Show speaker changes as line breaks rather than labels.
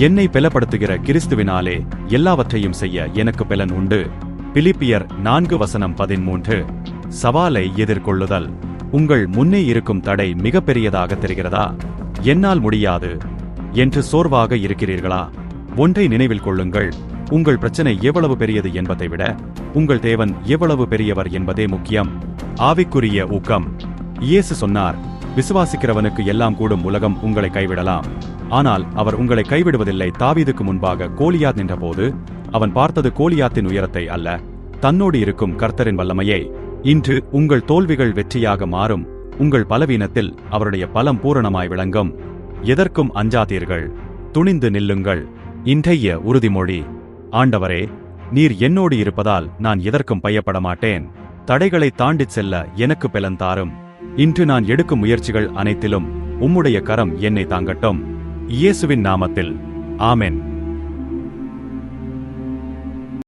என்னை பலப்படுத்துகிற கிறிஸ்துவினாலே எல்லாவற்றையும் செய்ய எனக்கு பலன் உண்டு. பிலிப்பியர் 4:13. சவாலை எதிர்கொள்ளுதல். உங்கள் முன்னே இருக்கும் தடை மிகப்பெரியதாக தெரிகிறதா? என்னால் முடியாது என்று சோர்வாக இருக்கிறீர்களா? ஒன்றை நினைவில் கொள்ளுங்கள், உங்கள் பிரச்சனை எவ்வளவு பெரியது என்பதை விட உங்கள் தேவன் எவ்வளவு பெரியவர் என்பதே முக்கியம். ஆவிக்குரிய ஊக்கம். இயேசு சொன்னார், விசுவாசிக்கிறவனுக்கு எல்லாம் கூடும். உலகம் உங்களை கைவிடலாம், ஆனால் அவர் உங்களை கைவிடுவதில்லை. தாவீதுக்கு முன்பாக கோலியாத் நின்றபோது அவன் பார்த்தது கோலியாத்தின் உயரத்தை அல்ல, தன்னோடு இருக்கும் கர்த்தரின் வல்லமையை. இன்று உங்கள் தோல்விகள் வெற்றியாக மாறும். உங்கள் பலவீனத்தில் அவருடைய பலம் பூரணமாய் விளங்கும். எதற்கும் அஞ்சாதீர்கள், துணிந்து நில்லுங்கள். இன்றைய உறுதிமொழி. ஆண்டவரே, நீர் என்னோடு இருப்பதால் நான் எதற்கும் பயப்பட மாட்டேன். தடைகளை தாண்டிச் செல்ல எனக்கு பலன் தாரும். இன்று நான் எடுக்கும் முயற்சிகள் அனைத்திலும் உம்முடைய கரம் என்னை தாங்கட்டும். இயேசுவின் நாமத்தில் ஆமென்.